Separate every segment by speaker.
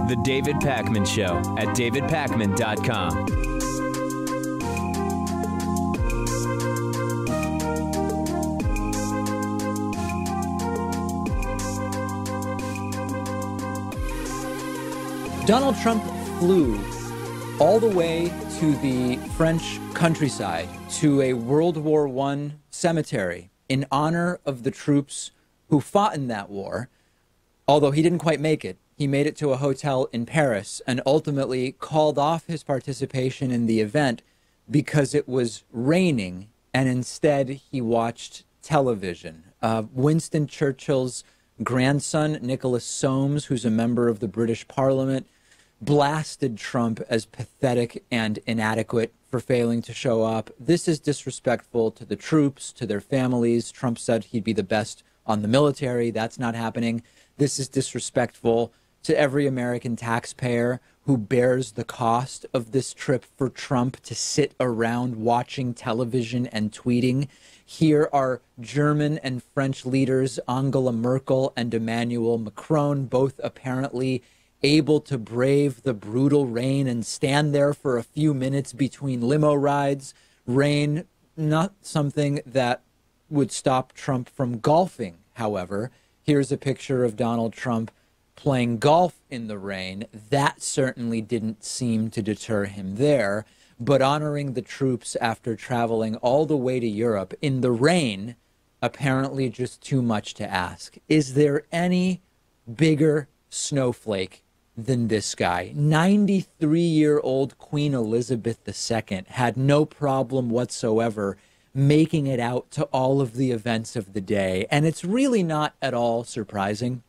Speaker 1: The David Pakman Show at davidpakman.com.
Speaker 2: Donald Trump flew all the way to the French countryside, to a World War I cemetery in honor of the troops who fought in that war, although he didn't quite make it. He made it to a hotel in Paris and ultimately called off his participation in the event because it was raining, and instead he watched television. Winston Churchill's grandson, Nicholas Soames, who's a member of the British Parliament, blasted Trump as pathetic and inadequate for failing to show up. This is disrespectful to the troops, to their families. Trump said he'd be the best on the military. That's not happening. This is disrespectful to every American taxpayer who bears the cost of this trip for Trump to sit around watching television and tweeting. Here are German and French leaders, Angela Merkel and Emmanuel Macron, both apparently able to brave the brutal rain and stand there for a few minutes between limo rides. Rain, not something that would stop Trump from golfing, however. Here's a picture of Donald Trump playing golf in the rain. That certainly didn't seem to deter him there. But honoring the troops after traveling all the way to Europe in the rain, apparently just too much to ask. Is there any bigger snowflake than this guy? 93-year-old Queen Elizabeth II had no problem whatsoever making it out to all of the events of the day. And it's really not at all surprising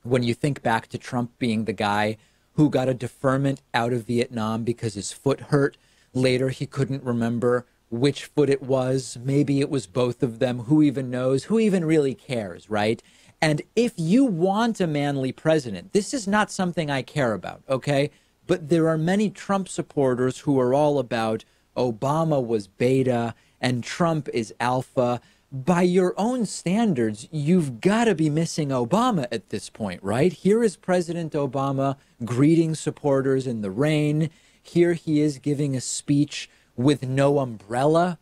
Speaker 2: when you think back to Trump being the guy who got a deferment out of Vietnam because his foot hurt. Later, he couldn't remember which foot it was. Maybe it was both of them. Who even knows? Who even really cares, right? And if you want a manly president, this is not something I care about, okay? But there are many Trump supporters who are all about Obama was beta and Trump is alpha. By your own standards, you've got to be missing Obama at this point, right? Here is President Obama greeting supporters in the rain. Here he is giving a speech with no umbrella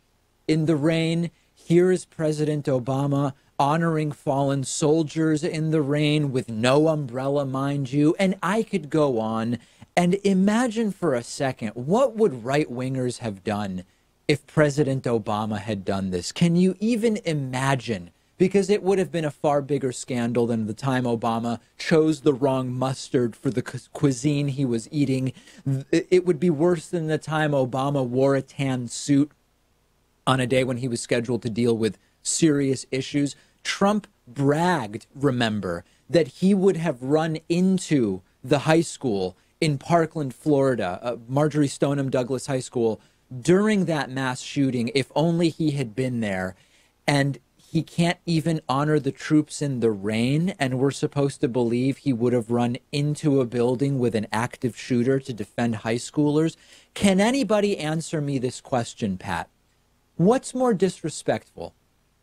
Speaker 2: in the rain. Here is President Obama honoring fallen soldiers in the rain with no umbrella, mind you. And I could go on. And imagine for a second, what would right-wingers have done if President Obama had done this? Can you even imagine? Because it would have been a far bigger scandal than the time Obama chose the wrong mustard for the cuisine he was eating. It would be worse than the time Obama wore a tan suit on a day when he was scheduled to deal with serious issues. Trump bragged, remember, that he would have run into the high school in Parkland, Florida, Marjorie Stoneman Douglas High School, during that mass shooting, if only he had been there. And he can't even honor the troops in the rain, and we're supposed to believe he would have run into a building with an active shooter to defend high schoolers. Can anybody answer me this question, Pat? What's more disrespectful,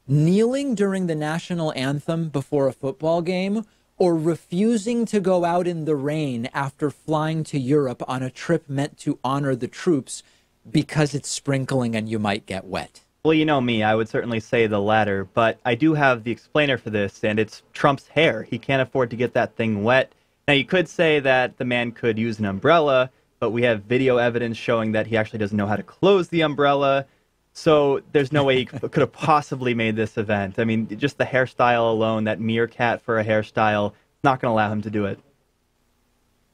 Speaker 2: kneeling during the national anthem before a football game, or refusing to go out in the rain after flying to Europe on a trip meant to honor the troops because it's sprinkling and you might get wet?
Speaker 3: Well, you know me, I would certainly say the latter, but I do have the explainer for this, and it's Trump's hair. He can't afford to get that thing wet. Now, you could say that the man could use an umbrella, but we have video evidence showing that he actually doesn't know how to close the umbrella. So there's no way he could have possibly made this event. I mean, just the hairstyle alone, that meerkat for a hairstyle, not going to allow him to do it.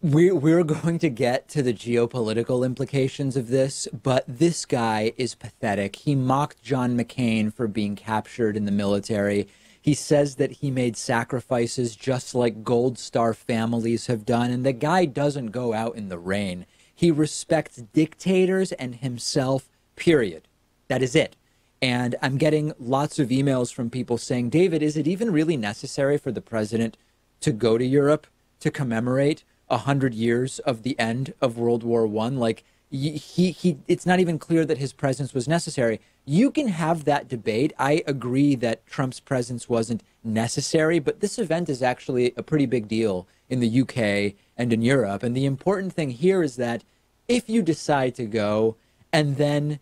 Speaker 2: We're going to get to the geopolitical implications of this, but this guy is pathetic. He mocked John McCain for being captured in the military. He says that he made sacrifices just like Gold Star families have done, and the guy doesn't go out in the rain. He respects dictators and himself, period. That is it. And I'm getting lots of emails from people saying, David, is it even really necessary for the president to go to Europe to commemorate 100 years of the end of World War I? Like, It's not even clear that his presence was necessary. You can have that debate. I agree that Trump's presence wasn't necessary, but this event is actually a pretty big deal in the UK and in Europe. And the important thing here is that if you decide to go and then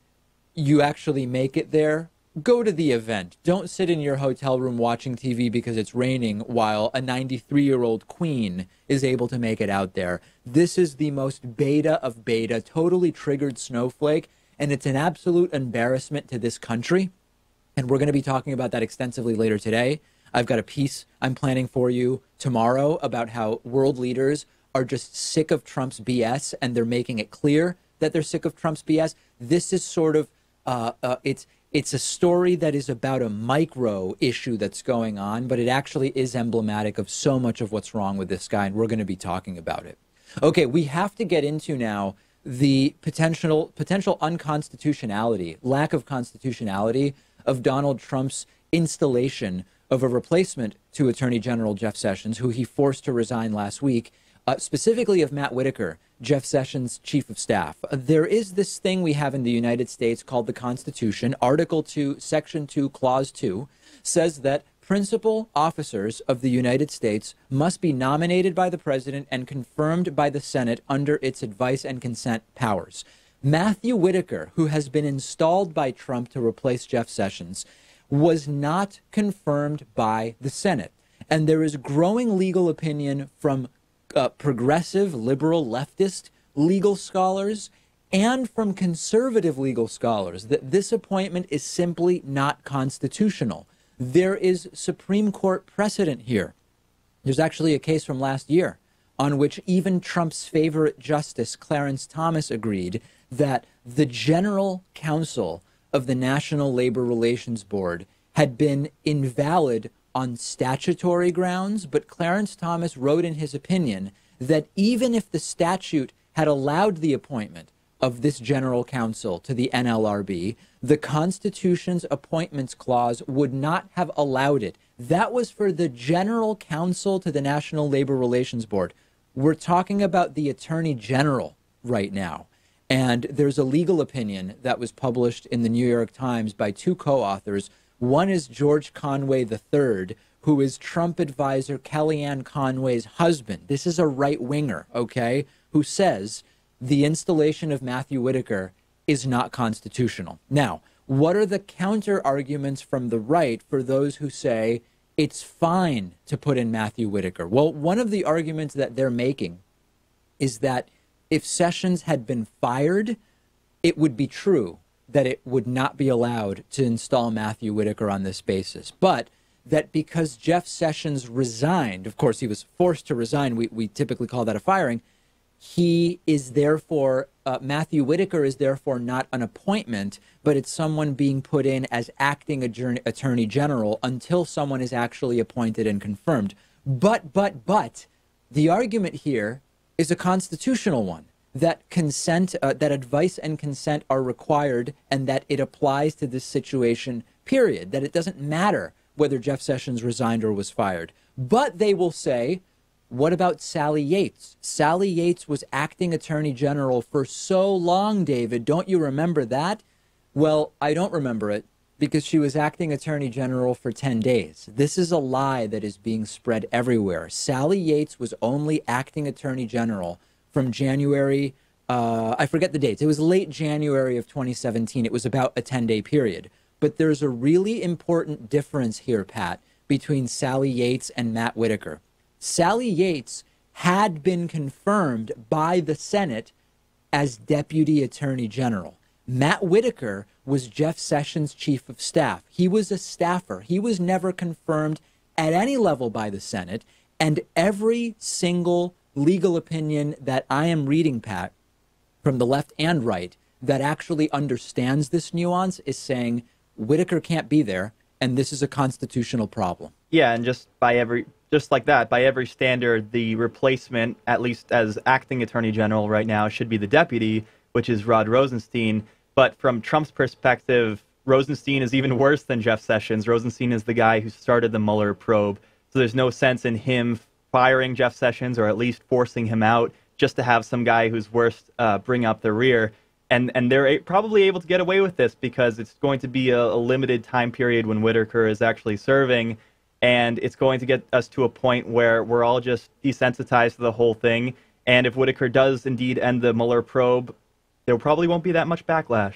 Speaker 2: you actually make it there, go to the event. Don't sit in your hotel room watching TV because it's raining while a 93-year-old queen is able to make it out there. This is the most beta of beta, totally triggered snowflake, and it's an absolute embarrassment to this country. And we're going to be talking about that extensively later today. I've got a piece I'm planning for you tomorrow about how world leaders are just sick of Trump's BS, and they're making it clear that they're sick of Trump's BS. This is sort of, it's a story that is about a micro issue that's going on, but it actually is emblematic of so much of what's wrong with this guy, and we're going to be talking about it. Okay, we have to get into now the potential unconstitutionality, lack of constitutionality of Donald Trump's installation of a replacement to Attorney General Jeff Sessions, who he forced to resign last week, specifically of Matt Whitaker, Jeff Sessions' chief of staff. There is this thing we have in the United States called the Constitution. Article 2, Section 2, Clause 2 says that principal officers of the United States must be nominated by the president and confirmed by the Senate under its advice and consent powers. Matthew Whitaker, who has been installed by Trump to replace Jeff Sessions, was not confirmed by the Senate. And there is growing legal opinion from progressive, liberal, leftist legal scholars and from conservative legal scholars that this appointment is simply not constitutional. There is Supreme Court precedent here. There's actually a case from last year on which even Trump's favorite justice, Clarence Thomas, agreed that the general counsel of the National Labor Relations Board had been invalid on statutory grounds, but Clarence Thomas wrote in his opinion that even if the statute had allowed the appointment of this general counsel to the NLRB, the Constitution's appointments clause would not have allowed it. That was for the general counsel to the National Labor Relations Board. We're talking about the Attorney General right now. And there's a legal opinion that was published in the New York Times by two co-authors. One is George Conway III, who is Trump advisor Kellyanne Conway's husband. This is a right-winger, okay, who says the installation of Matthew Whitaker is not constitutional. Now, what are the counter arguments from the right for those who say it's fine to put in Matthew Whitaker? Well, one of the arguments that they're making is that if Sessions had been fired, it would be true that it would not be allowed to install Matthew Whitaker on this basis. But that because Jeff Sessions resigned, of course, he was forced to resign, we typically call that a firing, he is therefore, Matthew Whitaker is therefore not an appointment, but it's someone being put in as acting attorney general until someone is actually appointed and confirmed. But, the argument here is a constitutional one, that consent, that advice and consent are required and that it applies to this situation, period, that it doesn't matter whether Jeff Sessions resigned or was fired. But they will say, what about Sally Yates? Sally Yates was acting attorney general for so long, David. Don't you remember that? Well, I don't remember it because she was acting attorney general for 10 days. This is a lie that is being spread everywhere. Sally Yates was only acting attorney general from January, I forget the dates. It was late January of 2017. It was about a 10-day period. But there's a really important difference here, Pat, between Sally Yates and Matt Whitaker. Sally Yates had been confirmed by the Senate as deputy attorney general. Matt Whitaker was Jeff Sessions' chief of staff. He was a staffer. He was never confirmed at any level by the Senate. And every single legal opinion that I am reading, Pat, from the left and right, that actually understands this nuance is saying Whitaker can't be there, and this is a constitutional problem. Yeah, and just like that, by every standard, the replacement, at least as acting attorney general right now, should be the deputy, which is Rod Rosenstein. But from Trump's perspective, Rosenstein is even worse than Jeff Sessions. Rosenstein is the guy who started the Mueller probe. So there's no sense in him firing Jeff Sessions or at least forcing him out just to have some guy who's worse bring up the rear.
Speaker 3: And they're probably able to get away with this because it's going to be a limited time period when Whitaker is actually serving, and it's going to get us to a point where we're all just desensitized to the whole thing. And if Whitaker does indeed end the Mueller probe, there probably won't be that much backlash.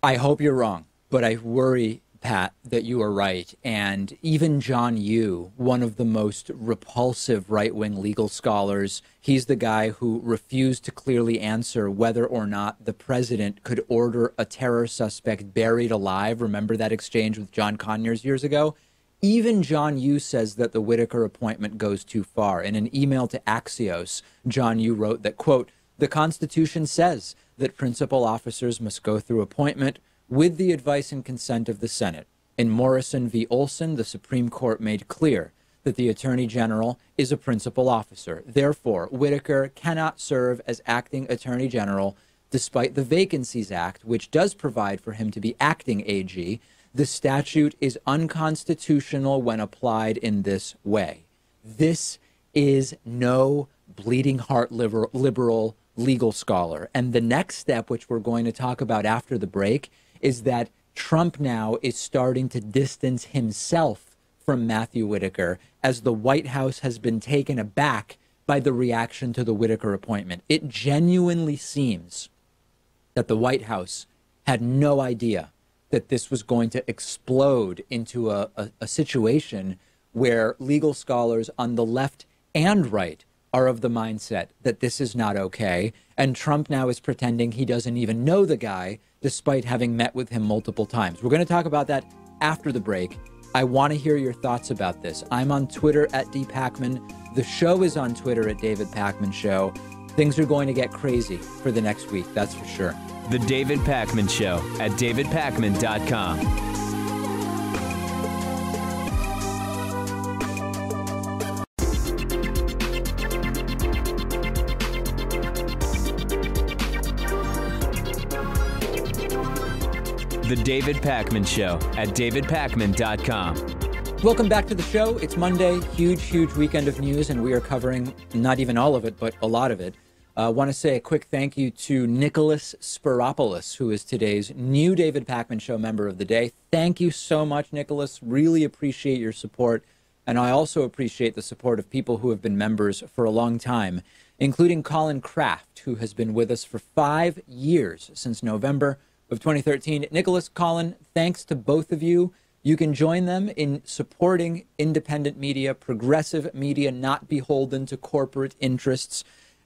Speaker 2: I hope you're wrong, but I worry, Pat, that you are right. And even John Yoo, one of the most repulsive right-wing legal scholars, he's the guy who refused to clearly answer whether or not the president could order a terror suspect buried alive. Remember that exchange with John Conyers years ago? Even John Yoo says that the Whitaker appointment goes too far. In an email to Axios, John Yoo wrote that, quote, "The Constitution says that principal officers must go through appointment with the advice and consent of the Senate. In Morrison v. Olson, the Supreme Court made clear that the Attorney General is a principal officer. Therefore, Whitaker cannot serve as acting Attorney General despite the Vacancies Act, which does provide for him to be acting AG. The statute is unconstitutional when applied in this way." This is no bleeding heart liberal legal scholar. And the next step, which we're going to talk about after the break, is that Trump now is starting to distance himself from Matthew Whitaker as the White House has been taken aback by the reaction to the Whitaker appointment. It genuinely seems that the White House had no idea that this was going to explode into a situation where legal scholars on the left and right are of the mindset that this is not okay. And Trump now is pretending he doesn't even know the guy, despite having met with him multiple times. We're going to talk about that after the break. I want to hear your thoughts about this. I'm on Twitter at dpacman. The show is on Twitter at David Pakman Show. Things are going to get crazy for the next week, that's for sure.
Speaker 1: The David Pakman Show at davidpakman.com. The David Pakman Show at davidpakman.com.
Speaker 2: Welcome back to the show. It's Monday, huge weekend of news, and we are covering not even all of it, but a lot of it. I want to say a quick thank you to Nicholas Spiropoulos, who is today's new David Pakman Show member of the day. Thank you so much, Nicholas. Really appreciate your support. And I also appreciate the support of people who have been members for a long time, including Colin Kraft, who has been with us for 5 years, since November of 2013. Nicholas, Colin, thanks to both of you. You can join them in supporting independent media, progressive media, not beholden to corporate interests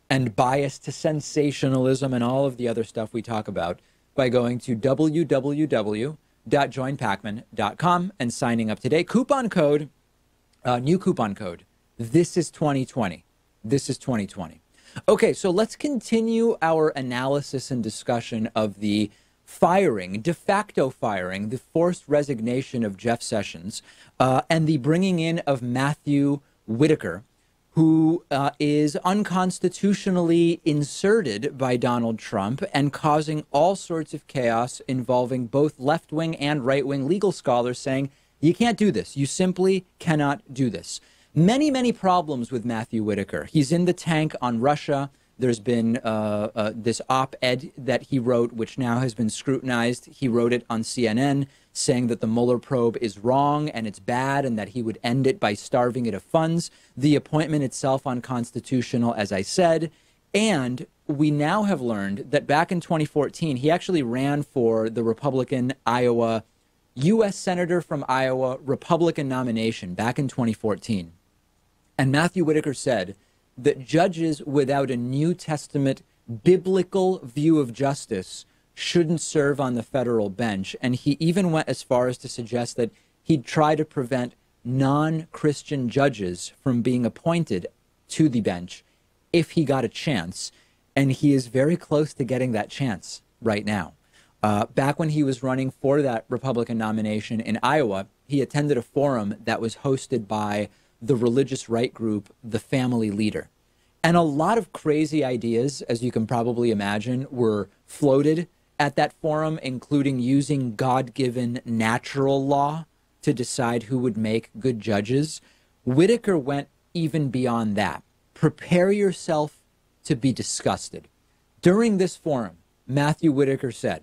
Speaker 2: and bias to sensationalism and all of the other stuff we talk about by going to www.joinpakman.com and signing up today. Coupon code, new coupon code, this is 2020. This is 2020. Okay, so let's continue our analysis and discussion of the firing, de facto firing, the forced resignation of Jeff Sessions, and the bringing in of Matthew Whitaker, who is unconstitutionally inserted by Donald Trump and causing all sorts of chaos involving both left-wing and right-wing legal scholars saying, you can't do this. You simply cannot do this. Many problems with Matthew Whitaker. He's in the tank on Russia. There's been this op-ed that he wrote, which now has been scrutinized. He wrote it on CNN, saying that the Mueller probe is wrong and it's bad and that he would end it by starving it of funds. The appointment itself unconstitutional, as I said. And we now have learned that back in 2014, he actually ran for the Republican Iowa, U.S. Senator from Iowa, Republican nomination back in 2014. And Matthew Whitaker said that judges without a New Testament biblical view of justice shouldn't serve on the federal bench. And he even went as far as to suggest that he'd try to prevent non-Christian judges from being appointed to the bench if he got a chance. And he is very close to getting that chance right now. Back when he was running for that Republican nomination in Iowa, he attended a forum that was hosted by the religious right group, The Family Leader. And a lot of crazy ideas, as you can probably imagine, were floated at that forum, including using God-given natural law to decide who would make good judges. Whitaker went even beyond that. Prepare yourself to be disgusted. During this forum, Matthew Whitaker said,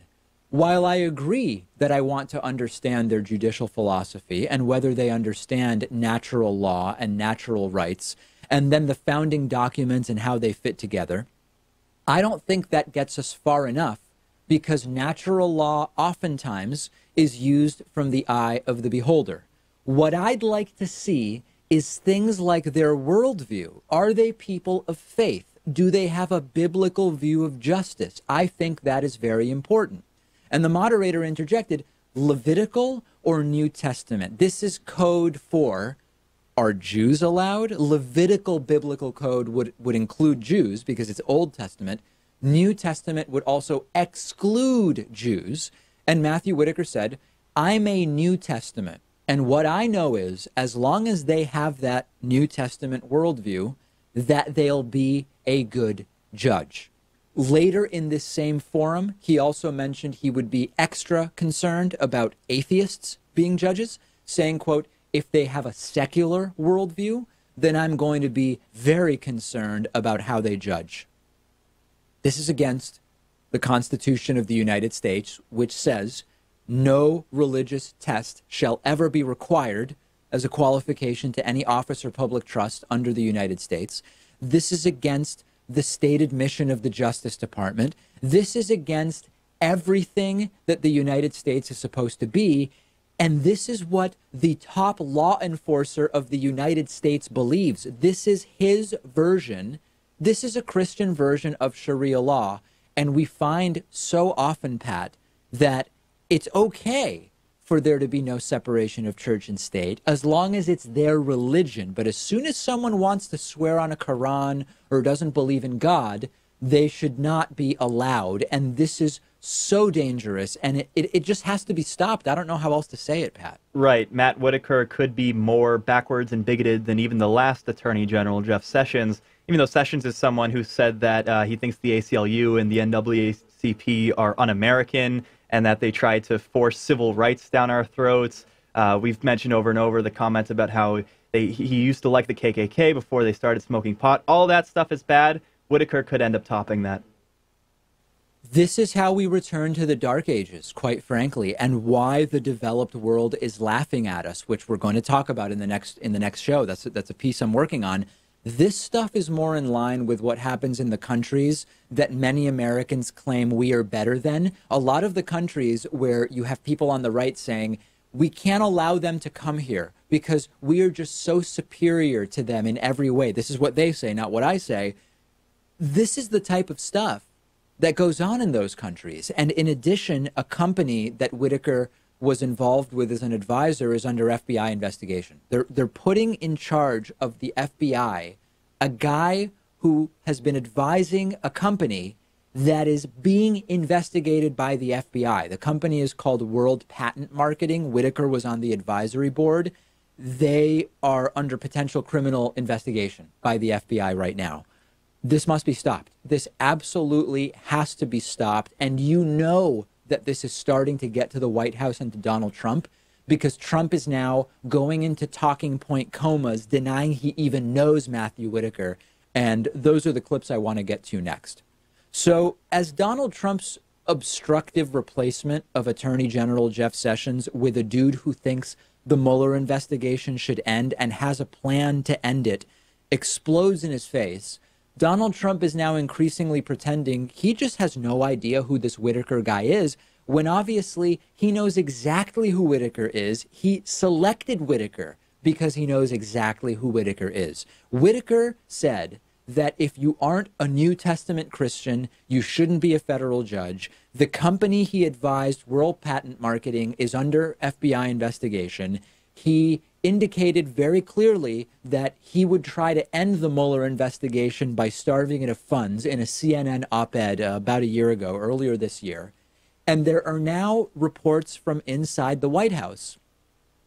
Speaker 2: "While I agree that I want to understand their judicial philosophy and whether they understand natural law and natural rights, and then the founding documents and how they fit together, I don't think that gets us far enough, because natural law oftentimes is used from the eye of the beholder. What I'd like to see is things like their worldview. Are they people of faith? Do they have a biblical view of justice? I think that is very important." And the moderator interjected, "Levitical or New Testament?" This is code for, are Jews allowed? Levitical biblical code would include Jews because it's Old Testament. New Testament would also exclude Jews. And Matthew Whitaker said, "I'm a New Testament. And what I know is, as long as they have that New Testament worldview, that they'll be a good judge." Later in this same forum, he also mentioned he would be extra concerned about atheists being judges, saying, quote, "If they have a secular worldview, then I'm going to be very concerned about how they judge." This is against the Constitution of the United States, which says no religious test shall ever be required as a qualification to any office or public trust under the United States. This is against the stated mission of the Justice Department. This is against everything that the United States is supposed to be. And this is what the top law enforcer of the United States believes. This is his version. This is a Christian version of Sharia law. And we find so often, Pat, that it's okay for there to be no separation of church and state as long as it's their religion. But as soon as someone wants to swear on a Quran or doesn't believe in God, they should not be allowed. And this is so dangerous, and it just has to be stopped. I don't know how else to say it, Pat.
Speaker 3: Right. Matt Whitaker could be more backwards and bigoted than even the last Attorney General, Jeff Sessions, even though Sessions is someone who said that he thinks the ACLU and the NAACP are un-American and that they try to force civil rights down our throats. We've mentioned over and over the comments about how he used to like the KKK before they started smoking pot. All that stuff is bad. Whitaker could end up topping that.
Speaker 2: This is how we return to the Dark Ages, quite frankly, and why the developed world is laughing at us, which we're going to talk about in the next show. That's a piece I'm working on. This stuff is more in line with what happens in the countries that many Americans claim we are better than. A lot of the countries where you have people on the right saying, we can't allow them to come here because we are just so superior to them in every way. This is what they say, not what I say. This is the type of stuff that goes on in those countries. And in addition, a company that Whitaker was involved with as an advisor is under FBI investigation. They're putting in charge of the FBI a guy who has been advising a company that is being investigated by the FBI. The company is called World Patent Marketing. Whitaker was on the advisory board. They are under potential criminal investigation by the FBI right now. This must be stopped. This absolutely has to be stopped. And you know that this is starting to get to the White House and to Donald Trump, because Trump is now going into talking point comas, denying he even knows Matthew Whitaker. And those are the clips I want to get to next. So as Donald Trump's obstructive replacement of Attorney General Jeff Sessions with a dude who thinks the Mueller investigation should end and has a plan to end it explodes in his face, Donald Trump is now increasingly pretending he just has no idea who this Whitaker guy is, when obviously he knows exactly who Whitaker is. He selected Whitaker because he knows exactly who Whitaker is. Whitaker said that if you aren't a New Testament Christian, you shouldn't be a federal judge. The company he advised, World Patent Marketing, is under FBI investigation. He indicated very clearly that he would try to end the Mueller investigation by starving it of funds in a CNN op-ed about a year ago, earlier this year. And there are now reports from inside the White House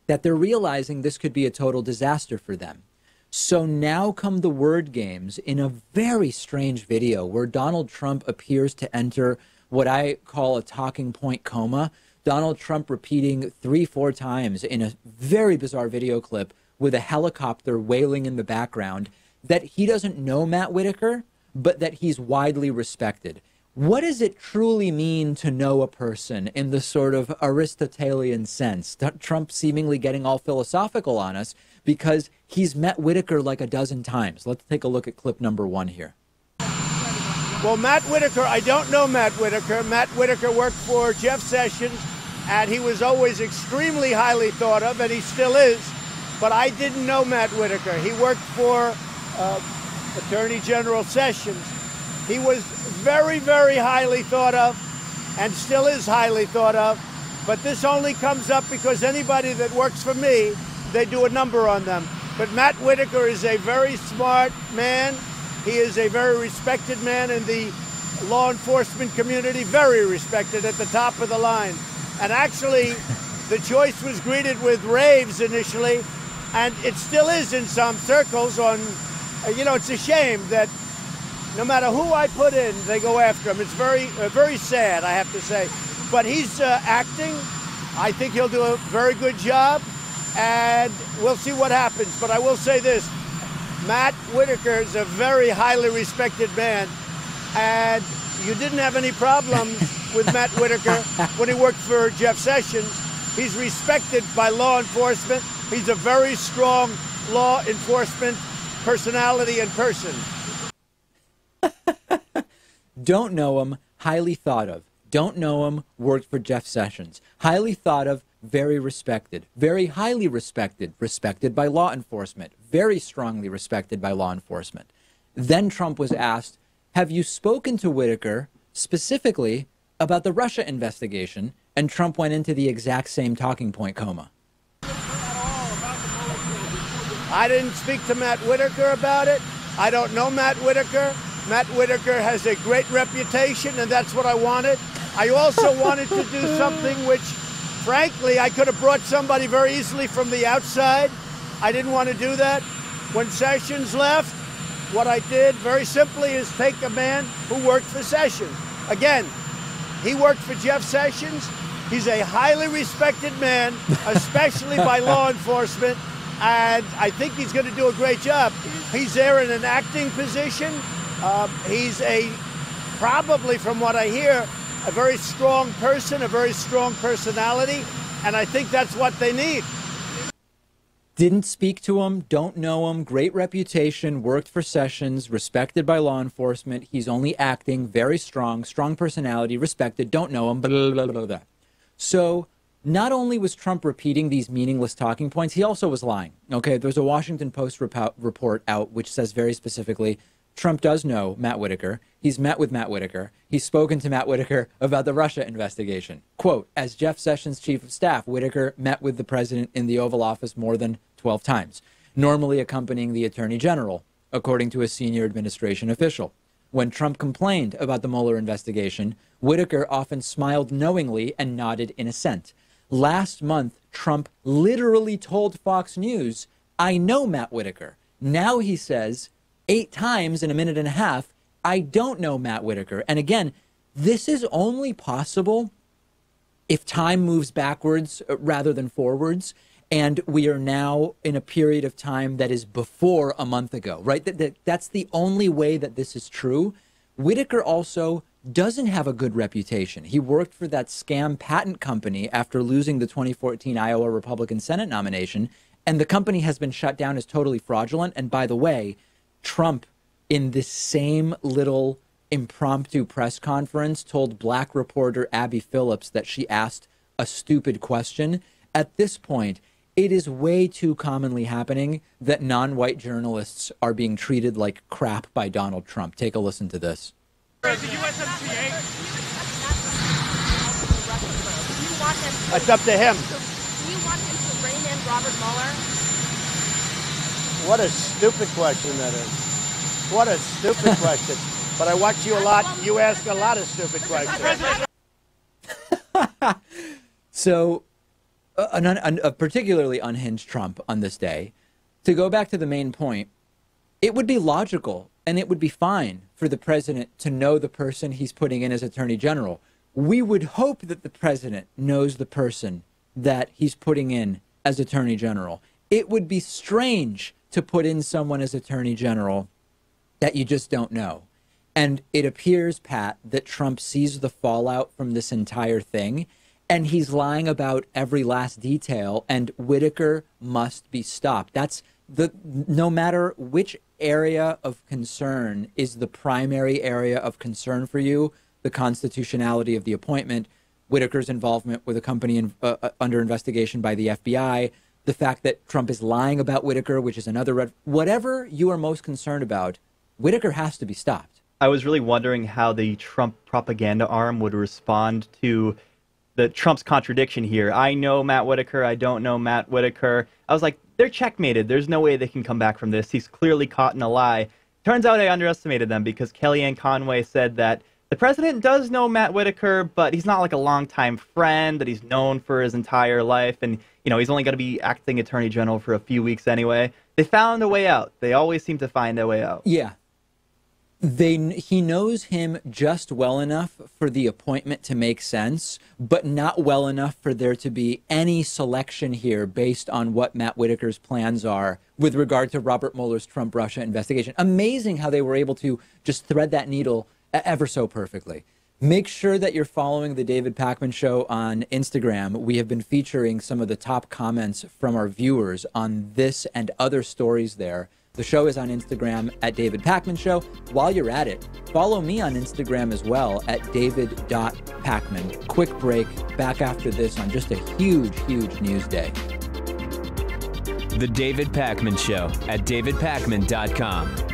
Speaker 2: that they're realizing this could be a total disaster for them. So now come the word games in a very strange video where Donald Trump appears to enter what I call a talking point coma. Donald Trump repeating 3-4 times in a very bizarre video clip with a helicopter wailing in the background that he doesn't know Matt Whitaker, but that he's widely respected. what does it truly mean to know a person in the sort of Aristotelian sense? Trump seemingly getting all philosophical on us because he's met Whitaker like a dozen times. Let's take a look at clip number 1 here.
Speaker 4: Well, Matt Whitaker, I don't know Matt Whitaker. Matt Whitaker worked for Jeff Sessions, and he was always extremely highly thought of, and he still is. But I didn't know Matt Whitaker. He worked for Attorney General Sessions. He was very, very highly thought of, and still is highly thought of. But this only comes up because anybody that works for me, they do a number on them. But Matt Whitaker is a very smart man. He is a very respected man in the law enforcement community, very respected, at the top of the line. And actually, the choice was greeted with raves initially, and it still is in some circles on, it's a shame that no matter who I put in, they go after him. It's very sad, I have to say. But he's acting. I think he'll do a very good job, and we'll see what happens. But I will say this. Matt Whitaker is a very highly respected man, and you didn't have any problems with Matt Whitaker when he worked for Jeff Sessions. He's respected by law enforcement. He's a very strong law enforcement personality and person.
Speaker 2: Don't know him, highly thought of. Don't know him, worked for Jeff Sessions. Highly thought of, very respected, very highly respected, respected by law enforcement, very strongly respected by law enforcement. Then Trump was asked, have you spoken to Whitaker specifically about the Russia investigation? And Trump went into the exact same talking point, coma.
Speaker 4: I didn't speak to Matt Whitaker about it. I don't know Matt Whitaker. Matt Whitaker has a great reputation, and that's what I wanted. I also wanted to do something which, frankly, I could have brought somebody very easily from the outside. I didn't want to do that. When Sessions left, what I did very simply is take a man who worked for Sessions. Again, he worked for Jeff Sessions. He's a highly respected man, especially by law enforcement, and I think he's going to do a great job. He's there in an acting position. He's probably, from what I hear, a very strong person, a very strong personality, and I think that's what they need.
Speaker 2: Didn't speak to him, don't know him, great reputation, worked for Sessions, respected by law enforcement. He's only acting, very strong, strong personality, respected, don't know him, blah, blah, blah, blah. So not only was Trump repeating these meaningless talking points, he also was lying. Okay, there's a Washington Post report out which says very specifically, Trump does know Matt Whitaker. He's met with Matt Whitaker. He's spoken to Matt Whitaker about the Russia investigation. Quote, as Jeff Sessions' chief of staff, Whitaker met with the president in the Oval Office more than 12 times, normally accompanying the Attorney General, according to a senior administration official. When Trump complained about the Mueller investigation, Whitaker often smiled knowingly and nodded in assent. Last month, Trump literally told Fox News, I know Matt Whitaker. Now he says 8 times in a minute and a half, I don't know Matt Whitaker. And again, this is only possible if time moves backwards rather than forwards. And we are now in a period of time that is before a month ago, right? That's the only way that this is true. Whitaker also doesn't have a good reputation. He worked for that scam patent company after losing the 2014 Iowa Republican Senate nomination. And the company has been shut down as totally fraudulent. And by the way, Trump, in this same little impromptu press conference, told black reporter Abby Phillips that she asked a stupid question. At this point, it is way too commonly happening that non-white journalists are being treated like crap by Donald Trump. Take a listen to this.
Speaker 4: It's up to him.
Speaker 5: Do you want him to rein in Robert Mueller?
Speaker 4: What a stupid question that is. What a stupid question. But I watch you a lot. You ask a lot of stupid questions.
Speaker 2: So, a particularly unhinged Trump on this day, to go back to the main point, it would be logical and it would be fine for the president to know the person he's putting in as Attorney General. We would hope that the president knows the person that he's putting in as Attorney General. It would be strange to put in someone as Attorney General that you just don't know. And it appears, Pat, that Trump sees the fallout from this entire thing, and he's lying about every last detail, and Whitaker must be stopped. That's no matter which area of concern is the primary area of concern for you, the constitutionality of the appointment, Whitaker's involvement with a company under investigation by the FBI, the fact that Trump is lying about Whitaker, which is another whatever you are most concerned about, Whitaker has to be stopped.
Speaker 3: I was really wondering how the Trump propaganda arm would respond to the Trump's contradiction here. I know Matt Whitaker. I don't know Matt Whitaker. I was like, they're checkmated. There's no way they can come back from this. He's clearly caught in a lie. Turns out I underestimated them because Kellyanne Conway said that the president does know Matt Whitaker, but he's not like a longtime friend that he's known for his entire life. And, you know, he's only going to be acting attorney general for a few weeks anyway. They found a way out. They always seem to find a way out.
Speaker 2: Yeah. He knows him just well enough for the appointment to make sense, but not well enough for there to be any selection here based on what Matt Whitaker's plans are with regard to Robert Mueller's Trump-Russia investigation. Amazing how they were able to just thread that needle ever so perfectly. Make sure that you're following the David Pakman Show on Instagram. We have been featuring some of the top comments from our viewers on this and other stories there. The show is on Instagram at David Pakman Show. While you're at it, follow me on Instagram as well at david.pakman. Quick break, back after this on just a huge, huge news day.
Speaker 1: The David Pakman Show at davidpakman.com.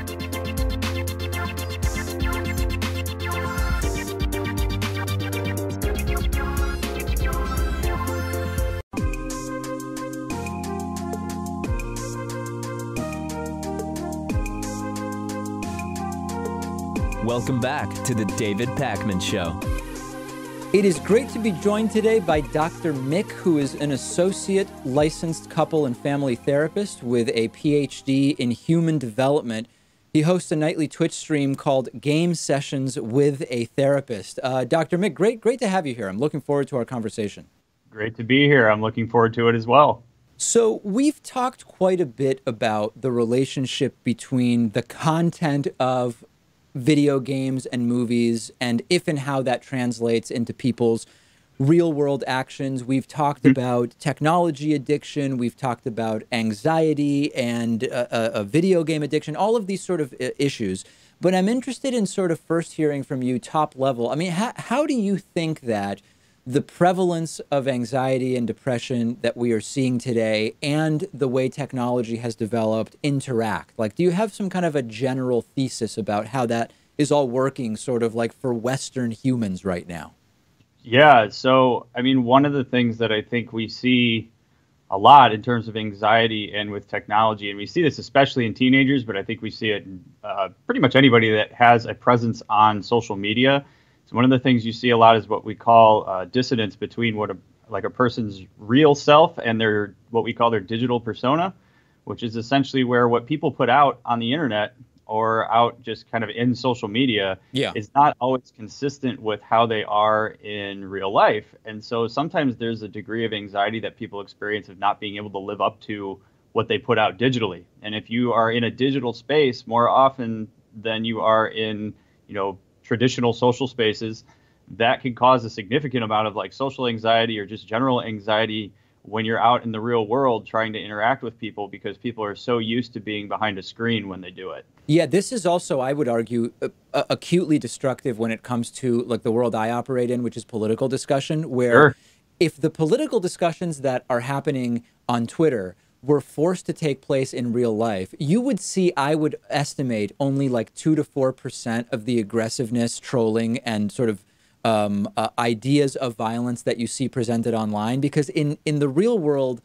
Speaker 1: Welcome back to the David Pakman Show.
Speaker 2: It is great to be joined today by Dr. Mick, who is an associate licensed couple and family therapist with a PhD in human development. He hosts a nightly Twitch stream called Game Sessions with a Therapist. Dr. Mick, great to have you here. I'm looking forward to our conversation.
Speaker 6: Great to be here. I'm looking forward to it as well.
Speaker 2: So we've talked quite a bit about the relationship between the content of video games and movies, and if and how that translates into people's real world actions. We've talked about technology addiction. We've talked about anxiety and a video game addiction, all of these sort of issues. But I'm interested in sort of first hearing from you top level. I mean, how do you think that the prevalence of anxiety and depression that we are seeing today and the way technology has developed interact? Like, do you have some kind of a general thesis about how that is all working sort of like for Western humans right now?
Speaker 6: Yeah. So, I mean, one of the things that I think we see a lot in terms of anxiety and with technology, and we see this especially in teenagers, but I think we see it in pretty much anybody that has a presence on social media. So one of the things you see a lot is what we call dissonance between what a person's real self and their what we call their digital persona, which is essentially where what people put out on the internet or out just kind of in social media is not always consistent with how they are in real life. And so sometimes there's a degree of anxiety that people experience of not being able to live up to what they put out digitally. And if you are in a digital space more often than you are in, traditional social spaces, that can cause a significant amount of like social anxiety or just general anxiety when you're out in the real world trying to interact with people, because people are so used to being behind a screen when they do it.
Speaker 2: Yeah, this is also, I would argue, acutely destructive when it comes to like the world I operate in, which is political discussion, where if the political discussions that are happening on Twitter were forced to take place in real life, you would see, I would estimate, only like 2 to 4% of the aggressiveness, trolling, and sort of ideas of violence that you see presented online. Because in the real world,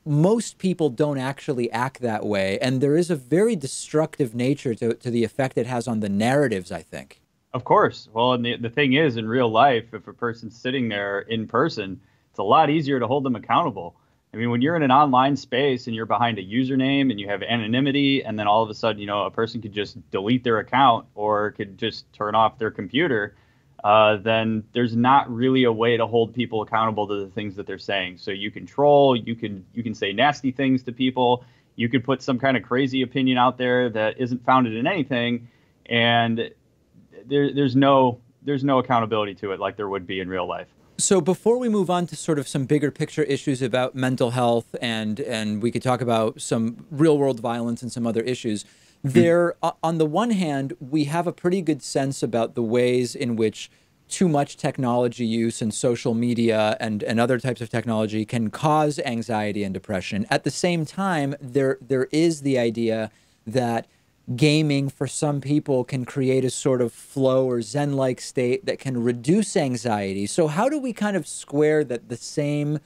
Speaker 2: most people don't actually act that way. And there is a very destructive nature to the effect it has on the narratives, I think.
Speaker 6: Of course. Well, and the thing is, in real life, if a person's sitting there in person, it's a lot easier to hold them accountable. I mean, when you're in an online space and you're behind a username and you have anonymity, and then all of a sudden, a person could just delete their account or could just turn off their computer, then there's not really a way to hold people accountable to the things that they're saying. So you can troll, you can say nasty things to people, you could put some kind of crazy opinion out there that isn't founded in anything, and there's no accountability to it like there would be in real life.
Speaker 2: So before we move on to sort of some bigger picture issues about mental health, and we could talk about some real world violence and some other issues, there, on the one hand, we have a pretty good sense about the ways in which too much technology use and social media and other types of technology can cause anxiety and depression. At the same time, there is the idea that gaming for some people can create a sort of flow or Zen-like state that can reduce anxiety. So how do we kind of square that the same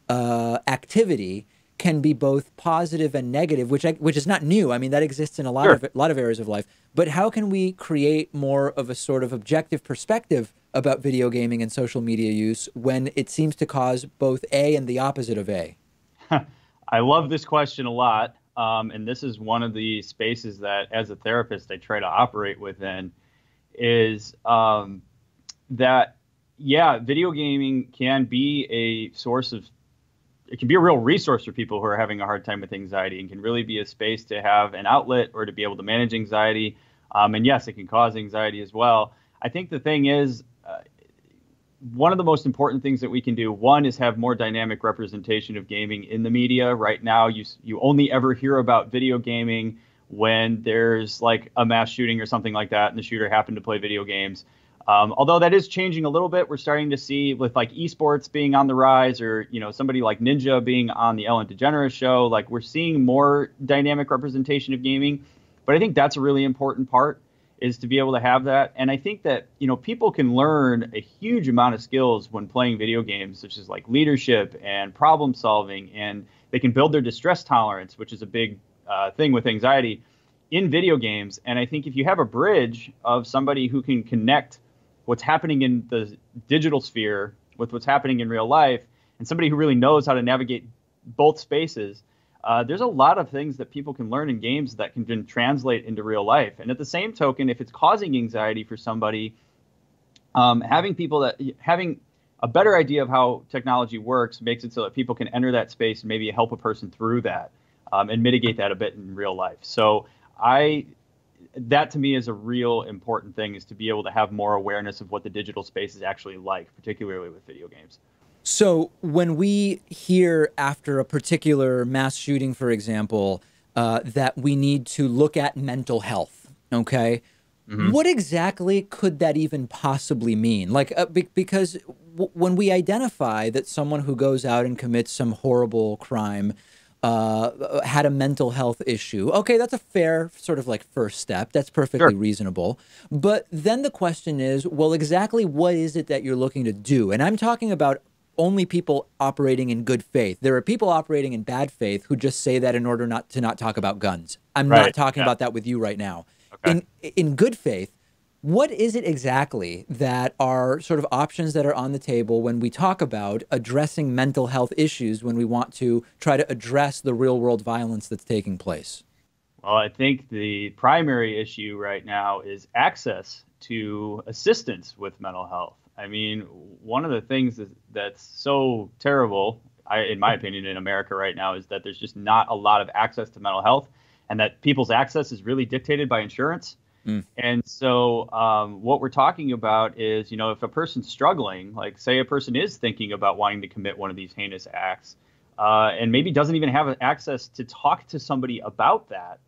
Speaker 2: activity can be both positive and negative, which is not new. I mean, that exists in a lot of areas of life. But how can we create more of a sort of objective perspective about video gaming and social media use when it seems to cause both A and the opposite of A?
Speaker 6: I love this question a lot. And this is one of the spaces that, as a therapist, I try to operate within, is that, yeah, video gaming can be a source of, it can be a real resource for people who are having a hard time with anxiety, and can really be a space to have an outlet or to be able to manage anxiety. And yes, it can cause anxiety as well. I think the thing is, one of the most important things that we can do, one, is have more dynamic representation of gaming in the media. Right now, you only ever hear about video gaming when there's like a mass shooting or something like that, and the shooter happened to play video games. Although that is changing a little bit. We're starting to see with like esports being on the rise, or, you know, somebody like Ninja being on the Ellen DeGeneres show, like we're seeing more dynamic representation of gaming. But I think that's a really important part, is to be able to have that. And I think that, you know, people can learn a huge amount of skills when playing video games, such as like leadership and problem solving, and they can build their distress tolerance, which is a big thing with anxiety in video games. And I think if you have a bridge of somebody who can connect what's happening in the digital sphere with what's happening in real life, and somebody who really knows how to navigate both spaces, there's a lot of things that people can learn in games that can then translate into real life. And at the same token, if it's causing anxiety for somebody, having a better idea of how technology works makes it so that people can enter that space and maybe help a person through that, and mitigate that a bit in real life. So that to me is a real important thing, is to be able to have more awareness of what the digital space is actually like, particularly with video games.
Speaker 2: So when we hear after a particular mass shooting, for example, that we need to look at mental health, okay, what exactly could that even possibly mean? Like, because when we identify that someone who goes out and commits some horrible crime had a mental health issue, okay, that's a fair sort of like first step. That's perfectly reasonable. But then the question is, well, exactly what is it that you're looking to do? And I'm talking about only people operating in good faith. There are people operating in bad faith who just say that in order not to talk about guns. I'm not talking about that with you right now. Okay. In good faith, what is it exactly that are sort of options that are on the table when we talk about addressing mental health issues, when we want to try to address the real world violence that's taking place?
Speaker 6: Well, I think the primary issue right now is access to assistance with mental health. I mean, one of the things that's so terrible, in my opinion, in America right now, is that there's just not a lot of access to mental health, and that people's access is really dictated by insurance. And so what we're talking about is, you know, if a person's struggling, like say a person is thinking about wanting to commit one of these heinous acts, and maybe doesn't even have access to talk to somebody about that,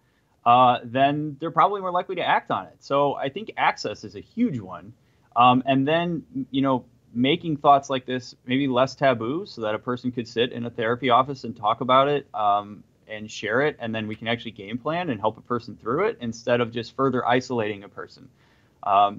Speaker 6: then they're probably more likely to act on it. So I think access is a huge one. And then, you know, making thoughts like this maybe less taboo, so that a person could sit in a therapy office and talk about it, and share it, and then we can actually game plan and help a person through it instead of just further isolating a person.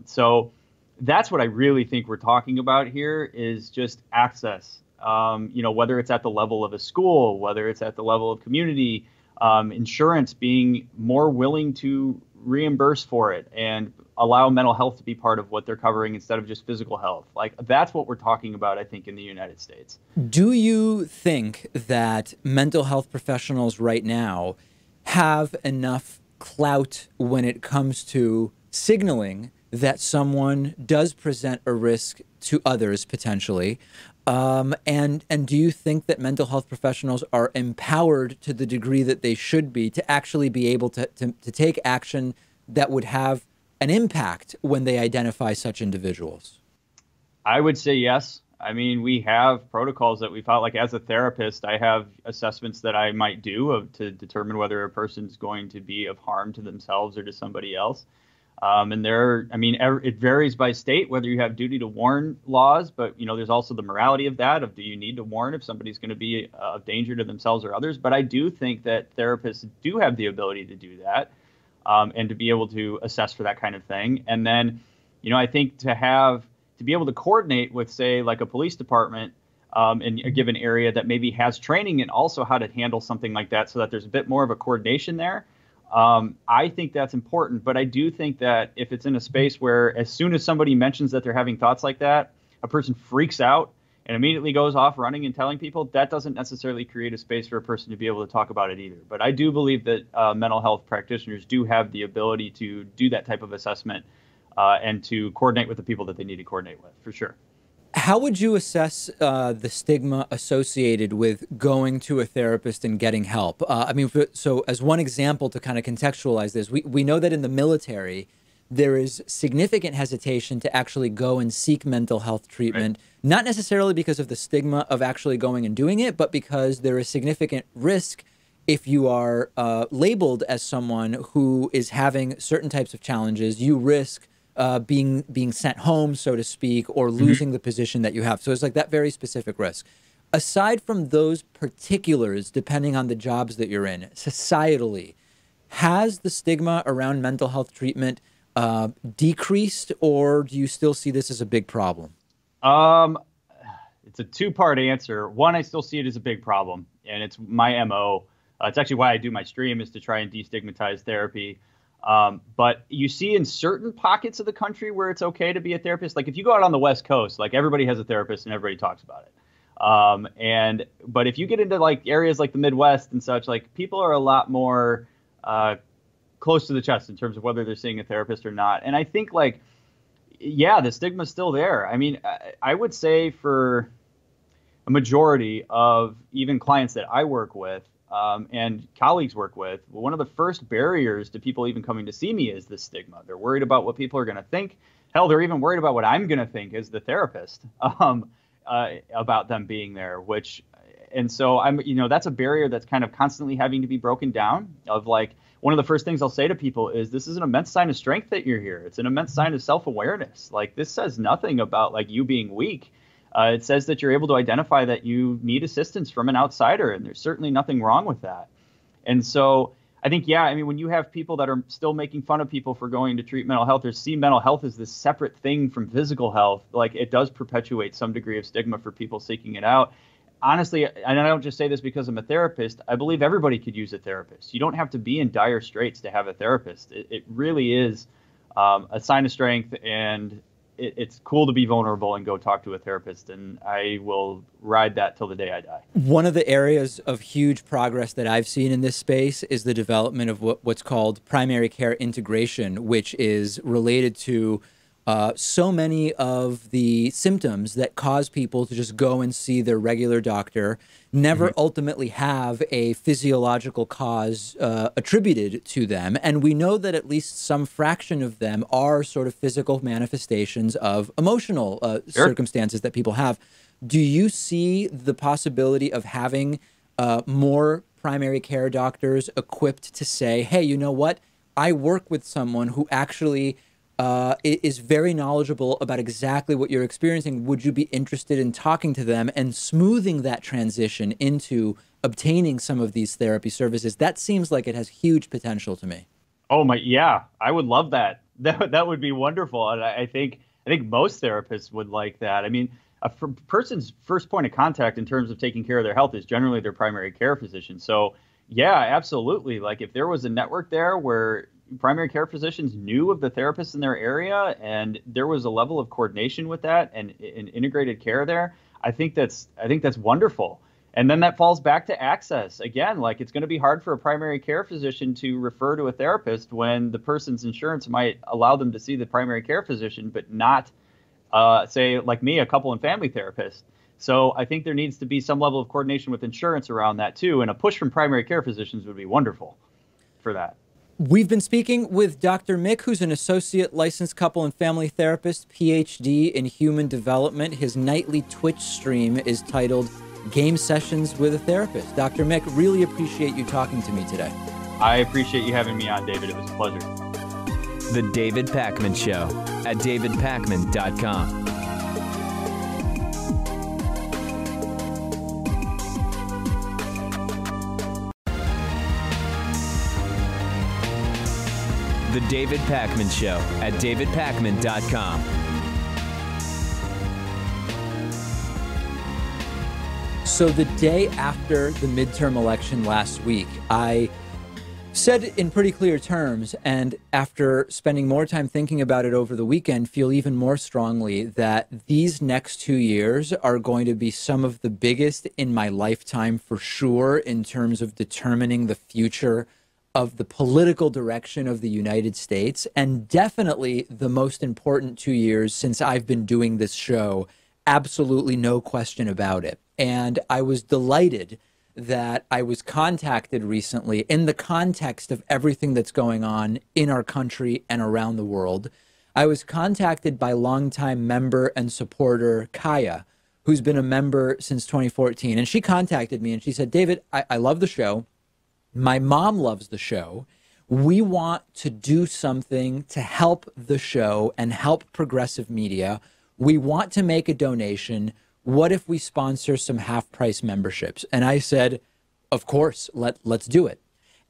Speaker 6: So that's what I really think we're talking about here, is just access. You know, whether it's at the level of a school, whether it's at the level of community, insurance being more willing to reimburse for it and allow mental health to be part of what they're covering instead of just physical health. Like, that's what we're talking about, I think, in the United States.
Speaker 2: Do you think that mental health professionals right now have enough clout when it comes to signaling that someone does present a risk to others potentially? And do you think that mental health professionals are empowered to the degree that they should be to actually be able to take action that would have an impact when they identify such individuals?
Speaker 6: I would say yes. I mean, we have protocols that we follow. Like as a therapist, I have assessments that I might do to determine whether a person's going to be of harm to themselves or to somebody else. And it varies by state whether you have duty to warn laws, but there's also the morality of that, of do you need to warn if somebody's going to be of danger to themselves or others. But I do think that therapists do have the ability to do that, and to be able to assess for that kind of thing. And then, I think to be able to coordinate with, say, like a police department in a given area that maybe has training and also how to handle something like that, so that there's a bit more of a coordination there. I think that's important, but I do think that if it's in a space where as soon as somebody mentions that they're having thoughts like that, a person freaks out and immediately goes off running and telling people, that doesn't necessarily create a space for a person to be able to talk about it either. But I do believe that mental health practitioners do have the ability to do that type of assessment and to coordinate with the people that they need to coordinate with, for sure.
Speaker 2: How would you assess the stigma associated with going to a therapist and getting help? So as one example to kind of contextualize this, we know that in the military, there is significant hesitation to actually go and seek mental health treatment, right. Not necessarily because of the stigma of actually going and doing it, but because there is significant risk if you are labeled as someone who is having certain types of challenges. You risk being sent home, so to speak, or losing the position that you have. So it's like that very specific risk. Aside from those particulars, depending on the jobs that you're in, societally, has the stigma around mental health treatment decreased, or do you still see this as a big problem?
Speaker 6: It's a two-part answer. One, I still see it as a big problem, and it's my MO. It's actually why I do my stream, is to try and destigmatize therapy. But you see in certain pockets of the country where it's okay to be a therapist. Like if you go out on the West Coast, like everybody has a therapist and everybody talks about it. But if you get into like areas like the Midwest and such, like people are a lot more close to the chest in terms of whether they're seeing a therapist or not. And I think the stigma's still there. I mean, I would say for a majority of even clients that I work with, and colleagues work with, one of the first barriers to people even coming to see me is the stigma. They're worried about what people are going to think. Hell, they're even worried about what I'm going to think as the therapist about them being there, and so that's a barrier that's kind of constantly having to be broken down. Of like, one of the first things I'll say to people is, this is an immense sign of strength that you're here. It's an immense sign of self-awareness. Like, this says nothing about like you being weak. It says that you're able to identify that you need assistance from an outsider, and there's certainly nothing wrong with that. And so I think, when you have people that are still making fun of people for going to treat mental health, or see mental health as this separate thing from physical health, like it does perpetuate some degree of stigma for people seeking it out. Honestly, and I don't just say this because I'm a therapist, I believe everybody could use a therapist. You don't have to be in dire straits to have a therapist. It really is a sign of strength, and it's cool to be vulnerable and go talk to a therapist, and I will ride that till the day I die. One
Speaker 2: of the areas of huge progress that I've seen in this space is the development of what's called primary care integration, which is related to so many of the symptoms that cause people to just go and see their regular doctor, never ultimately have a physiological cause attributed to them. And we know that at least some fraction of them are sort of physical manifestations of emotional circumstances that people have. Do you see the possibility of having more primary care doctors equipped to say, hey, you know what? I work with someone who actually is very knowledgeable about exactly what you're experiencing. Would you be interested in talking to them and smoothing that transition into obtaining some of these therapy services? That seems like it has huge potential to me.
Speaker 6: Oh my, yeah, I would love that. That would be wonderful. And I think most therapists would like that. I mean, a person's first point of contact in terms of taking care of their health is generally their primary care physician. So yeah, absolutely. Like if there was a network there where primary care physicians knew of the therapists in their area, and there was a level of coordination with that and integrated care there, I think that's wonderful. And then that falls back to access. Again, like it's going to be hard for a primary care physician to refer to a therapist when the person's insurance might allow them to see the primary care physician, but not, say, like me, a couple and family therapist. So I think there needs to be some level of coordination with insurance around that too. And a push from primary care physicians would be wonderful for that.
Speaker 2: We've been speaking with Dr. Mick, who's an associate licensed couple and family therapist, PhD in human development. His nightly Twitch stream is titled Game Sessions with a Therapist. Dr. Mick, really appreciate you talking to me today.
Speaker 6: I appreciate you having me on, David. It was a pleasure.
Speaker 1: The David Pakman Show at davidpakman.com. The David Pakman Show at davidpakman.com.
Speaker 2: So the day after the midterm election last week, I said in pretty clear terms, and after spending more time thinking about it over the weekend, feel even more strongly that these next 2 years are going to be some of the biggest in my lifetime for sure in terms of determining the future of the political direction of the United States, and definitely the most important 2 years since I've been doing this show. Absolutely no question about it. And I was delighted that I was contacted recently in the context of everything that's going on in our country and around the world. I was contacted by longtime member and supporter Kaya, who's been a member since 2014. And she contacted me and she said, David, I love the show. My mom loves the show. We want to do something to help the show and help progressive media. We want to make a donation. What if we sponsor some half-price memberships? And I said, of course, let's do it.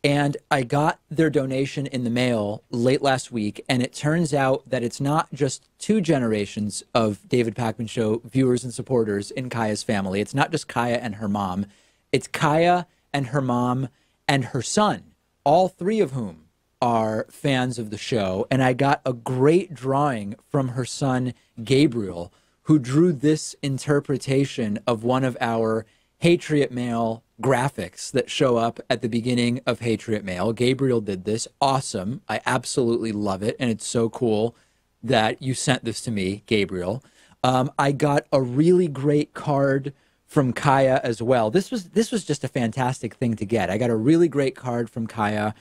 Speaker 2: And I got their donation in the mail late last week, and it turns out that it's not just 2 generations of David Pakman Show viewers and supporters in Kaya's family. It's not just Kaya and her mom. It's Kaya and her mom and her son, all 3 of whom are fans of the show. And I got a great drawing from her son, Gabriel, who drew this interpretation of one of our Patriot Mail graphics that show up at the beginning of Patriot Mail. Gabriel did this. Awesome. I absolutely love it. And it's so cool that you sent this to me, Gabriel. I got a really great card from Kaya as well. This was just a fantastic thing to get. I got a really great card from Kaya,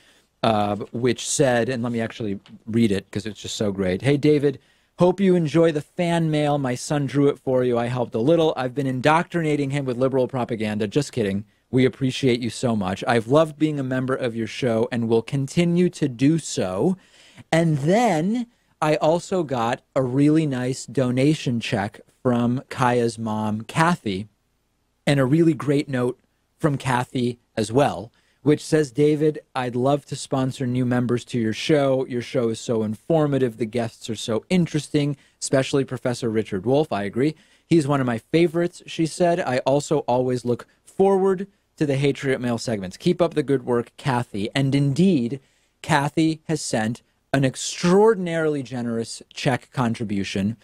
Speaker 2: which said, and let me actually read it because it's just so great. Hey, David, hope you enjoy the fan mail. My son drew it for you. I helped a little. I've been indoctrinating him with liberal propaganda. Just kidding. We appreciate you so much. I've loved being a member of your show and will continue to do so. And then I also got a really nice donation check from Kaya's mom, Kathy, and a really great note from Kathy as well, which says, David, I'd love to sponsor new members to your show. Your show is so informative. The guests are so interesting, especially Professor Richard Wolff. I agree. He's one of my favorites, she said. I also always look forward to the Patriot Mail segments. Keep up the good work, Kathy. And indeed, Kathy has sent an extraordinarily generous check contribution,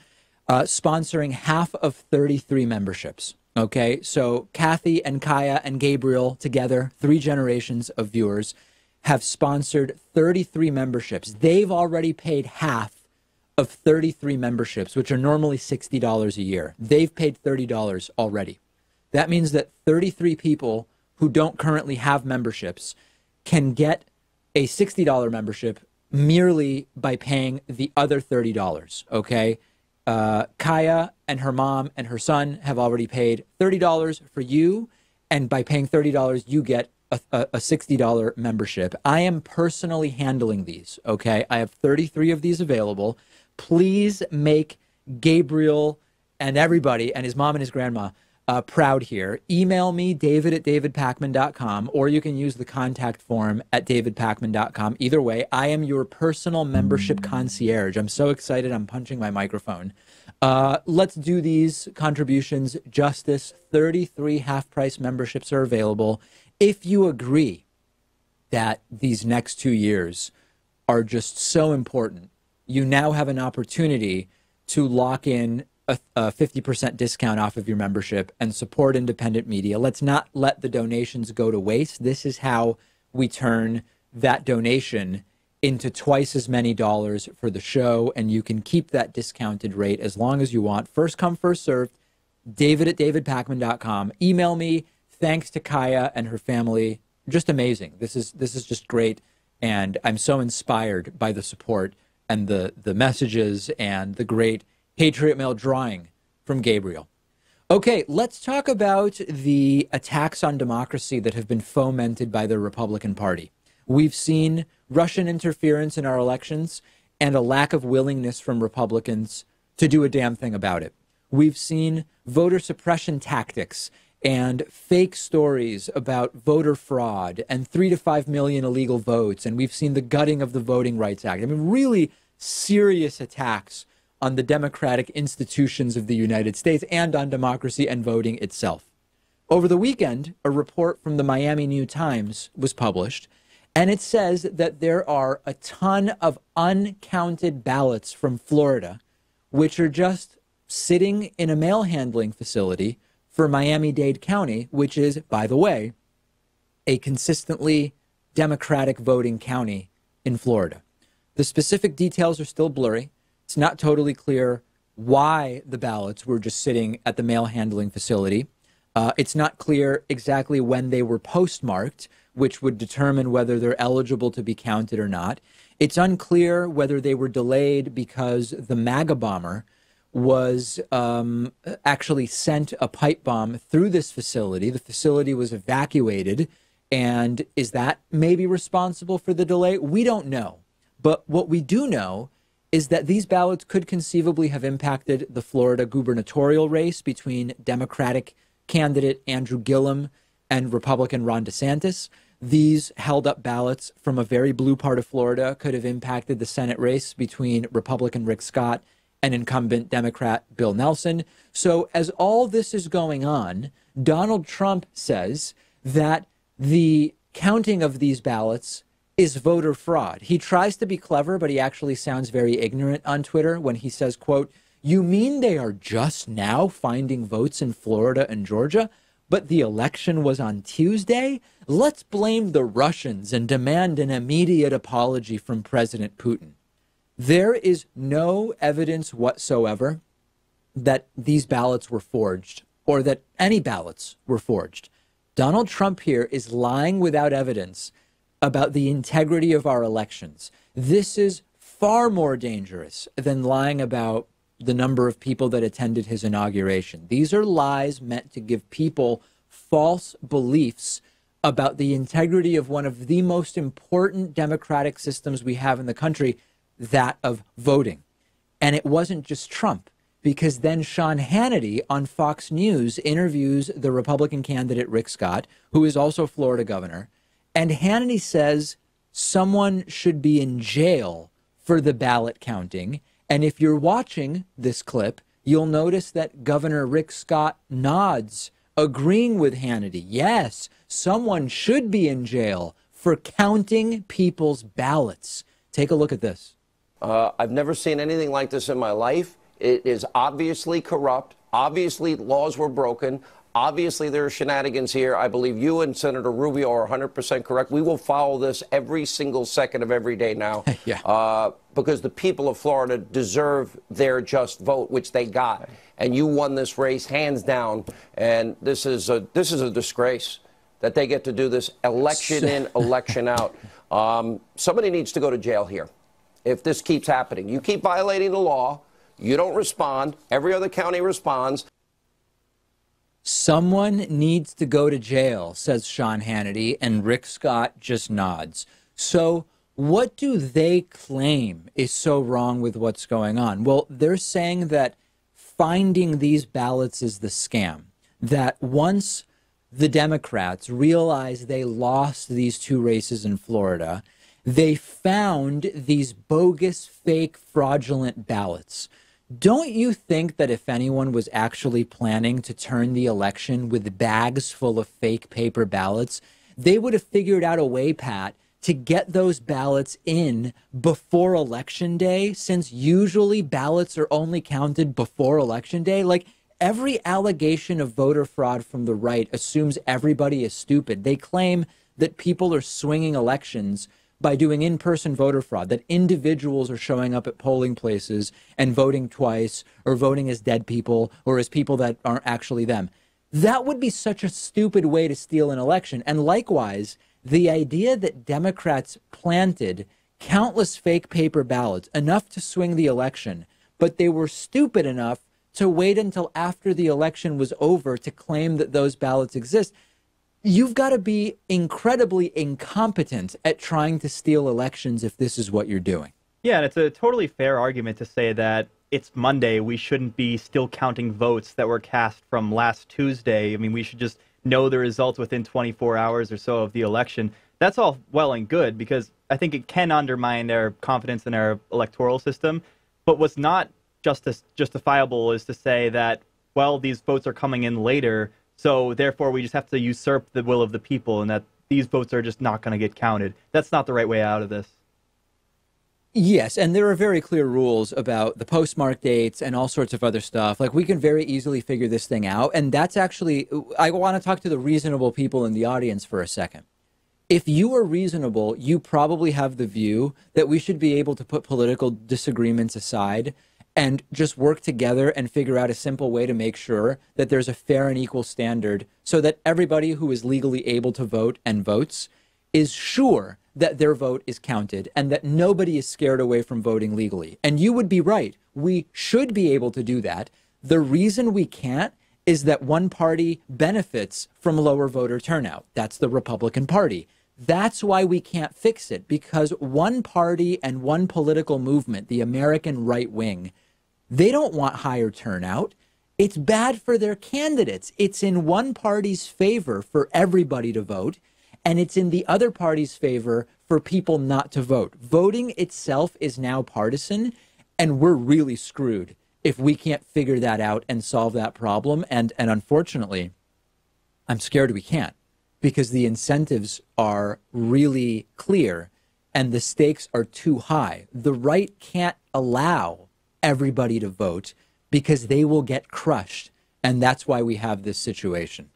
Speaker 2: sponsoring half of 33 memberships. Okay, so Kathy and Kaya and Gabriel together, 3 generations of viewers, have sponsored 33 memberships. They've already paid half of 33 memberships, which are normally $60 a year. They've paid $30 already. That means that 33 people who don't currently have memberships can get a $60 membership merely by paying the other $30, okay? Kaya and her mom and her son have already paid $30 for you, and by paying $30, you get a $60 membership. I am personally handling these, okay? I have 33 of these available. Please make Gabriel and everybody, and his mom and his grandma, proud here. Email me, david@davidpakman.com, or you can use the contact form at davidpakman.com. Either way, I am your personal membership concierge. I'm so excited. I'm punching my microphone. Let's do these contributions justice. 33 half-price memberships are available. If you agree that these next 2 years are just so important, you now have an opportunity to lock in a 50% discount off of your membership and support independent media. Let's not let the donations go to waste. This is how we turn that donation into twice as many dollars for the show, and you can keep that discounted rate as long as you want. First come, first served. David@davidpakman.com. Email me. Thanks to Kaya and her family. Just amazing. This is just great. And I'm so inspired by the support and the messages and the great Patriot Mail drawing from Gabriel. Okay, let's talk about the attacks on democracy that have been fomented by the Republican Party. We've seen Russian interference in our elections and a lack of willingness from Republicans to do a damn thing about it. We've seen voter suppression tactics and fake stories about voter fraud and 3 to 5 million illegal votes. And we've seen the gutting of the Voting Rights Act. I mean, really serious attacks on the democratic institutions of the United States and on democracy and voting itself. Over the weekend, a report from the Miami New Times was published, and it says that there are a ton of uncounted ballots from Florida, which are just sitting in a mail handling facility for Miami-Dade County, which is, by the way, a consistently Democratic voting county in Florida. The specific details are still blurry. It's not totally clear why the ballots were just sitting at the mail handling facility. It's not clear exactly when they were postmarked, which would determine whether they're eligible to be counted or not. It's unclear whether they were delayed because the MAGA bomber was actually sent a pipe bomb through this facility. The facility was evacuated. And is that maybe responsible for the delay? We don't know. But what we do know is that these ballots could conceivably have impacted the Florida gubernatorial race between Democratic candidate Andrew Gillum and Republican Ron DeSantis. These held up ballots from a very blue part of Florida could have impacted the Senate race between Republican Rick Scott and incumbent Democrat Bill Nelson. So as all this is going on, Donald Trump says that the counting of these ballots is voter fraud. He tries to be clever, but he actually sounds very ignorant on Twitter when he says, quote, "You mean they are just now finding votes in Florida and Georgia, but the election was on Tuesday? Let's blame the Russians and demand an immediate apology from President Putin." There is no evidence whatsoever that these ballots were forged or that any ballots were forged. Donald Trump here is lying without evidence about the integrity of our elections. This is far more dangerous than lying about the number of people that attended his inauguration. These are lies meant to give people false beliefs about the integrity of one of the most important democratic systems we have in the country, that of voting. And it wasn't just Trump, because then Sean Hannity on Fox News interviews the Republican candidate Rick Scott, who is also Florida governor. And Hannity says someone should be in jail for the ballot counting. And if you're watching this clip, you'll notice that Governor Rick Scott nods, agreeing with Hannity. Yes, someone should be in jail for counting people's ballots. Take a look at this.
Speaker 7: I've never seen anything like this in my life. It is obviously corrupt. Obviously, laws were broken. Obviously, there are shenanigans here. I believe you and Senator Rubio are 100% correct. We will follow this every single second of every day now. Yeah. Because the people of Florida deserve their just vote, which they got. And you won this race hands down. And this is a disgrace that they get to do this election in, election out. Somebody needs to go to jail here if this keeps happening. You keep violating the law. You don't respond. Every other county responds.
Speaker 2: Someone needs to go to jail, says Sean Hannity, and Rick Scott just nods. So what do they claim is so wrong with what's going on? Well, they're saying that finding these ballots is the scam, that once the Democrats realized they lost these two races in Florida, they found these bogus, fake, fraudulent ballots. Don't you think that if anyone was actually planning to turn the election with bags full of fake paper ballots, they would have figured out a way, Pat, to get those ballots in before Election Day, since usually ballots are only counted before Election Day? Like, every allegation of voter fraud from the right assumes everybody is stupid. They claim that people are swinging elections by doing in-person voter fraud, that individuals are showing up at polling places and voting twice or voting as dead people or as people that aren't actually them. That would be such a stupid way to steal an election. And likewise, The idea that Democrats planted countless fake paper ballots, enough to swing the election, but they were stupid enough to wait until after the election was over to claim that those ballots exist. You've got to be incredibly incompetent at trying to steal elections if this is what you're doing.
Speaker 3: Yeah, and it's a totally fair argument to say that it's Monday. We shouldn't be still counting votes that were cast from last Tuesday. I mean, we should just know the results within 24 hours or so of the election. That's all well and good, because I think it can undermine their confidence in our electoral system. But what's not justifiable is to say that, well, these votes are coming in later, so therefore we just have to usurp the will of the people and that these votes are just not going to get counted. That's not the right way out of this.
Speaker 2: Yes, and there are very clear rules about the postmark dates and all sorts of other stuff. Like, we can very easily figure this thing out. And that's actually, I want to talk to the reasonable people in the audience for a second. If you are reasonable, you probably have the view that we should be able to put political disagreements aside and just work together and figure out a simple way to make sure that there's a fair and equal standard so that everybody who is legally able to vote and votes is sure that their vote is counted and that nobody is scared away from voting legally. And you would be right. We should be able to do that. The reason we can't is that one party benefits from lower voter turnout. That's the Republican Party. That's why we can't fix it, because one party and one political movement, the American right wing, they don't want higher turnout. It's bad for their candidates. It's in one party's favor for everybody to vote, and it's in the other party's favor for people not to vote. Voting itself is now partisan, and we're really screwed if we can't figure that out and solve that problem. And unfortunately, I'm scared we can't, because the incentives are really clear and the stakes are too high. The right can't allow everybody to vote because they will get crushed. And that's why we have this situation.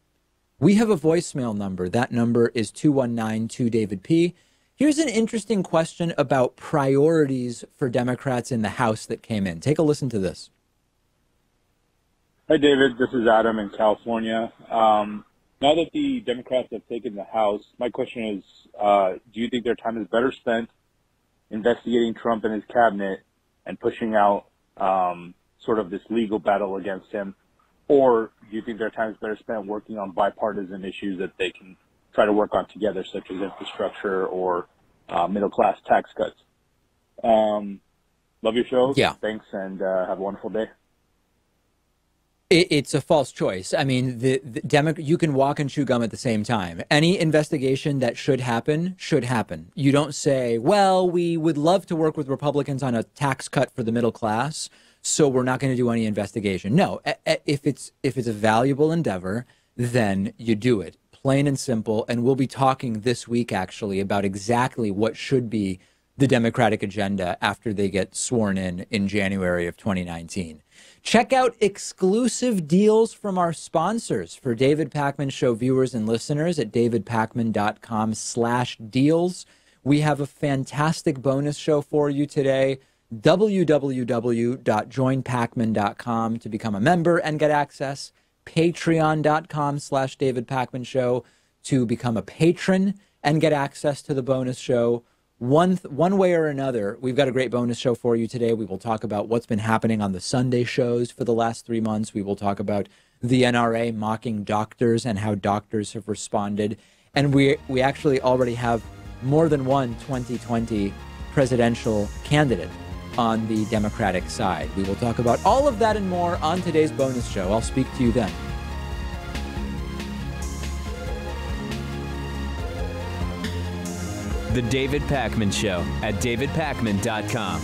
Speaker 2: We have a voicemail number. That number is 219-2-DAVID-P. Here's an interesting question about priorities for Democrats in the House that came in. Take a listen to this.
Speaker 8: Hi, David. This is Adam in California. Now that the Democrats have taken the House, my question is, do you think their time is better spent investigating Trump and his cabinet and pushing out sort of this legal battle against him? Or do you think their time is better spent working on bipartisan issues that they can try to work on together, such as infrastructure or middle-class tax cuts? Love your show.
Speaker 2: Yeah.
Speaker 8: Thanks, and have a wonderful day.
Speaker 2: It's a false choice. I mean, you can walk and chew gum at the same time. Any investigation that should happen should happen. You don't say, well, we would love to work with Republicans on a tax cut for the middle class, so we're not going to do any investigation. No, if it's a valuable endeavor, then you do it. Plain and simple. And we'll be talking this week, actually, about exactly what should be the Democratic agenda after they get sworn in January of 2019. Check out exclusive deals from our sponsors for David Pakman Show viewers and listeners at davidpakman.com/deals. We have a fantastic bonus show for you today. www.joinpakman.com to become a member and get access. Patreon.com/David Show to become a patron and get access to the bonus show. One way or another, we've got a great bonus show for you today. We will talk about what's been happening on the Sunday shows for the last 3 months. We will talk about the NRA mocking doctors and how doctors have responded. And we actually already have more than one 2020 presidential candidate on the Democratic side. We will talk about all of that and more on today's bonus show. I'll speak to you then.
Speaker 1: The David Pakman Show at davidpakman.com.